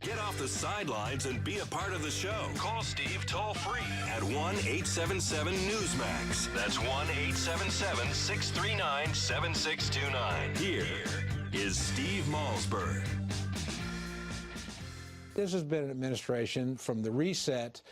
Get off the sidelines and be a part of the show. Call Steve toll-free at 1-877-Newsmax. That's 1-877-639-7629. Here is Steve Malzberg. This has been an administration from the reset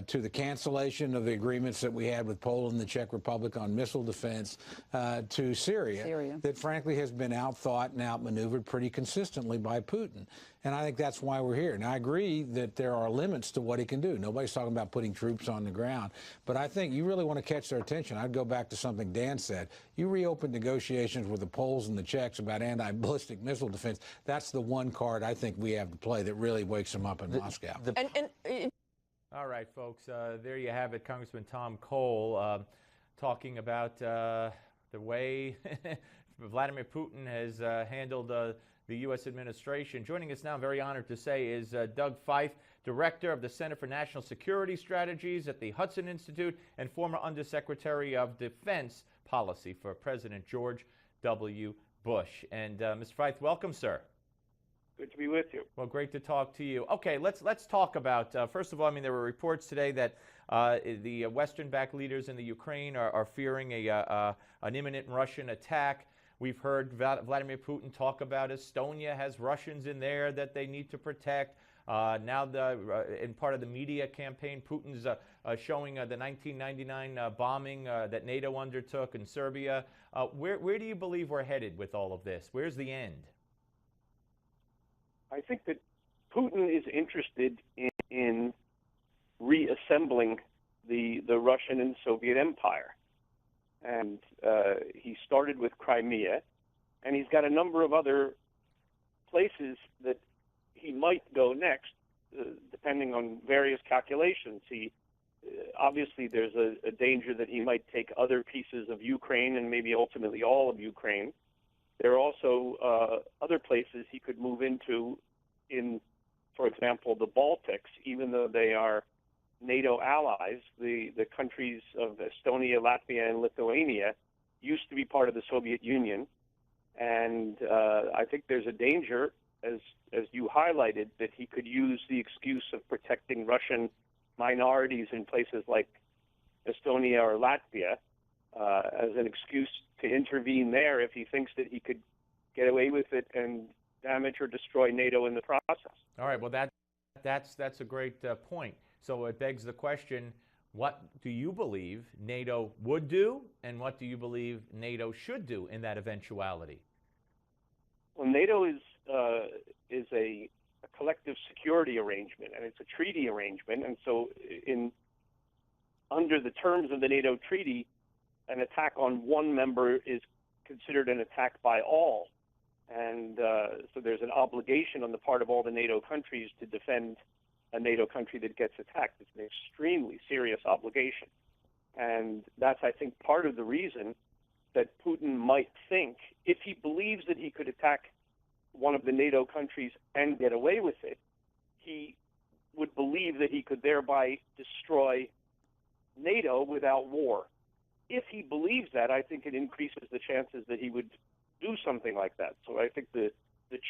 to the cancellation of the agreements that we had with Poland and the Czech Republic on missile defense to Syria that frankly has been outthought and outmaneuvered pretty consistently by Putin. And I think that's why we're here. And I agree that there are limits to what he can do. Nobody's talking about putting troops on the ground. But I think you really want to catch their attention. I'd go back to something Dan said. You reopen negotiations with the Poles and the Czechs about anti-ballistic missile defense. That's the one card I think we have to play that really wakes them up in Moscow. All right, folks, there you have it. Congressman Tom Cole talking about the way Vladimir Putin has handled the U.S. administration. Joining us now, I'm very honored to say, is Doug Feith, Director of the Center for National Security Strategies at the Hudson Institute and former Undersecretary of Defense Policy for President George W. Bush. And Mr. Feith, welcome, sir. Good to be with you. Well, great to talk to you. Okay, let's talk about, first of all, I mean, there were reports today that the Western-backed leaders in the Ukraine are fearing an imminent Russian attack. We've heard Vladimir Putin talk about Estonia has Russians in there that they need to protect. Now, in part of the media campaign, Putin's showing the 1999 bombing that NATO undertook in Serbia. Where do you believe we're headed with all of this? Where's the end? I think that Putin is interested in reassembling the Russian and Soviet empire. And he started with Crimea, and he's got a number of other places that he might go next, depending on various calculations. Obviously, there's a danger that he might take other pieces of Ukraine and maybe ultimately all of Ukraine. There are also other places he could move into for example, the Baltics, even though they are NATO allies. The countries of Estonia, Latvia, and Lithuania used to be part of the Soviet Union. And I think there's a danger, as you highlighted, that he could use the excuse of protecting Russian minorities in places like Estonia or Latvia as an excuse to intervene there if he thinks that he could get away with it and damage or destroy NATO in the process. All right, well, that's a great point. So it begs the question, what do you believe NATO would do, and what do you believe NATO should do in that eventuality? Well, NATO is a collective security arrangement, and it's a treaty arrangement. And so under the terms of the NATO treaty, an attack on one member is considered an attack by all. And so there's an obligation on the part of all the NATO countries to defend a NATO country that gets attacked. It's an extremely serious obligation. And that's, I think, part of the reason that Putin might think, if he believes that he could attack one of the NATO countries and get away with it, he would believe that he could thereby destroy NATO without war. If he believes that, I think it increases the chances that he would do something like that. So I think the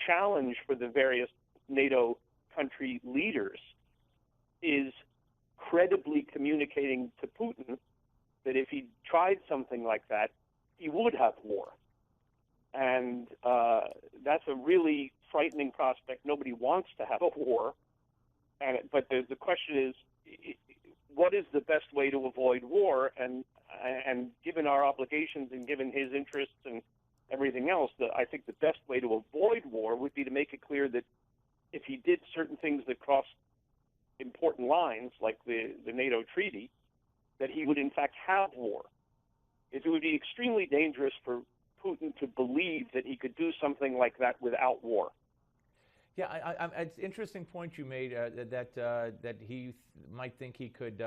challenge for the various NATO country leaders is credibly communicating to Putin that if he tried something like that, he would have war. And that's a really frightening prospect. Nobody wants to have a war. But the question is, what is the best way to avoid war? And given our obligations and given his interests and everything else, I think the best way to avoid war would be to make it clear that if he did certain things that crossed important lines, like the NATO treaty, that he would in fact have war. It would be extremely dangerous for Putin to believe that he could do something like that without war. Yeah, it's an interesting point you made that he might think he could,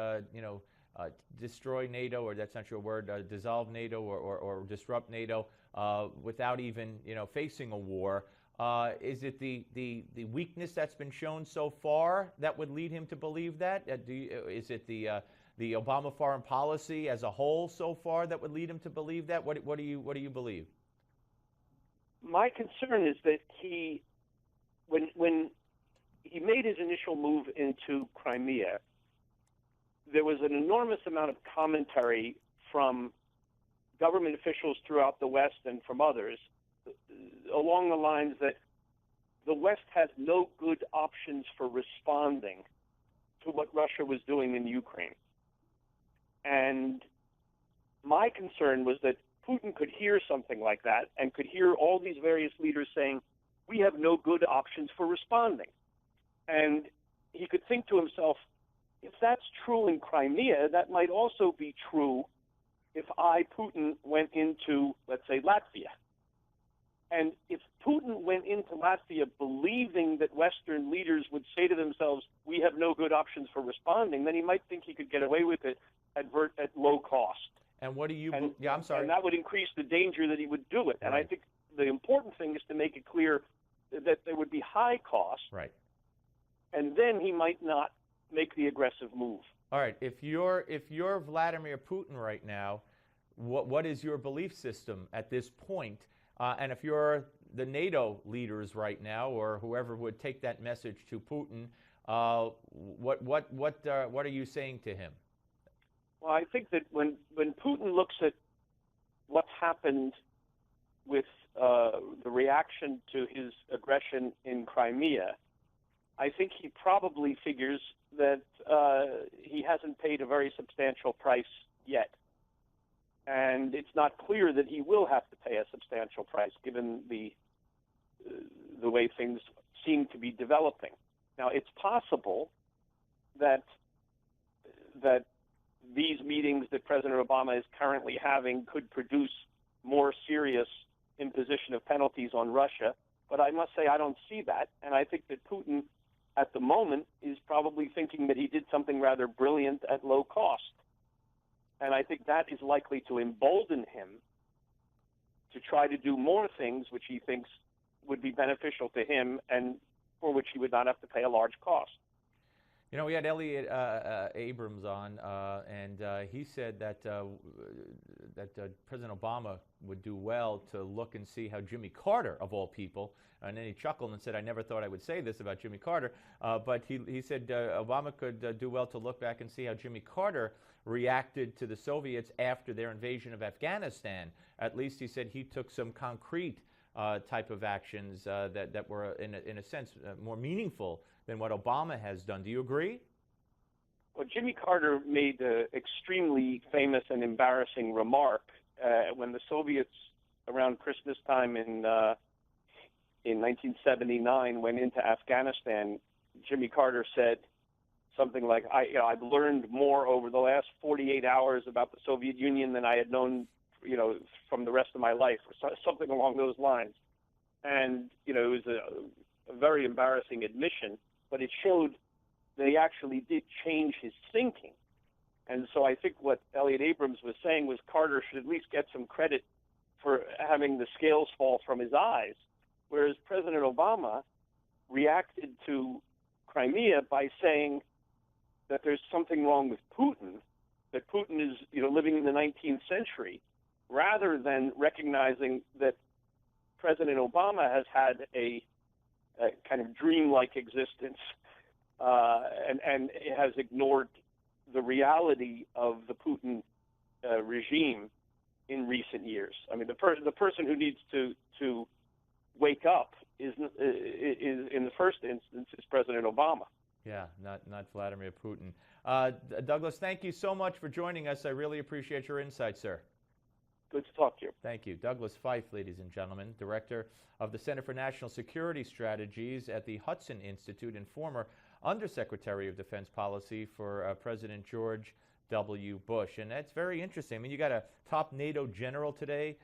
destroy NATO, or that's not your word, dissolve NATO or disrupt NATO without even, facing a war. Is it the weakness that's been shown so far that would lead him to believe that? Is it the Obama foreign policy as a whole so far that would lead him to believe that? What do you believe? My concern is that when he made his initial move into Crimea, there was an enormous amount of commentary from government officials throughout the West and from others along the lines that the West has no good options for responding to what Russia was doing in Ukraine. And my concern was that Putin could hear something like that and could hear all these various leaders saying, we have no good options for responding. And he could think to himself, if that's true in Crimea, that might also be true if I, Putin, went into, let's say, Latvia. And if Putin went into Latvia believing that Western leaders would say to themselves, we have no good options for responding, then he might think he could get away with it at low cost. And what do you... I'm sorry. And that would increase the danger that he would do it. And I think the important thing is to make it clear that there would be high cost. Right. And then he might not make the aggressive move. All right. If you're Vladimir Putin right now, what is your belief system at this point? And if you're the NATO leaders right now, or whoever would take that message to Putin, what are you saying to him? Well, I think that when Putin looks at what's happened with the reaction to his aggression in Crimea, I think he probably figures that he hasn't paid a very substantial price yet. And it's not clear that he will have to pay a substantial price, given the way things seem to be developing. Now, it's possible that these meetings that President Obama is currently having could produce more serious imposition of penalties on Russia, but I must say I don't see that, and I think that Putin, at the moment, is probably thinking that he did something rather brilliant at low cost. And I think that is likely to embolden him to try to do more things which he thinks would be beneficial to him and for which he would not have to pay a large cost. You know, we had Elliot Abrams on, and he said that President Obama would do well to look and see how Jimmy Carter, of all people, and then he chuckled and said, I never thought I would say this about Jimmy Carter, but he said Obama could do well to look back and see how Jimmy Carter reacted to the Soviets after their invasion of Afghanistan. At least he said he took some concrete type of actions that were, in a sense, more meaningful than what Obama has done. Do you agree? Well, Jimmy Carter made an extremely famous and embarrassing remark when the Soviets, around Christmas time in 1979, went into Afghanistan. Jimmy Carter said something like, I've learned more over the last 48 hours about the Soviet Union than I had known, from the rest of my life, or something along those lines. And, it was a very embarrassing admission, but it showed that he actually did change his thinking. And so I think what Elliot Abrams was saying was Carter should at least get some credit for having the scales fall from his eyes, whereas President Obama reacted to Crimea by saying that there's something wrong with Putin, that Putin is living in the 19th century, rather than recognizing that President Obama has had a kind of dreamlike existence and has ignored the reality of the Putin regime in recent years. I mean, the person who needs to wake up is in the first instance is President Obama. Yeah, not Vladimir Putin. Douglas, thank you so much for joining us. I really appreciate your insight, sir. Good to talk to you. Thank you. Douglas Feith, ladies and gentlemen, Director of the Center for National Security Strategies at the Hudson Institute and former Undersecretary of Defense Policy for President George W. Bush. And that's very interesting. I mean, you got a top NATO general today,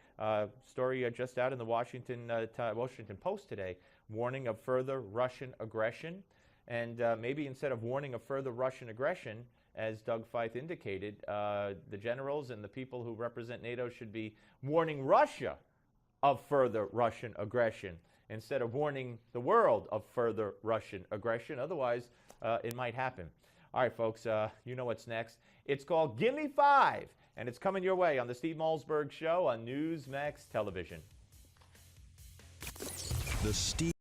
story just out in the Washington Post today, warning of further Russian aggression. And maybe instead of warning of further Russian aggression, as Doug Feith indicated, the generals and the people who represent NATO should be warning Russia of further Russian aggression instead of warning the world of further Russian aggression. Otherwise, it might happen. All right, folks, you know what's next. It's called Gimme 5, and it's coming your way on the Steve Malzberg Show on Newsmax Television. The Steve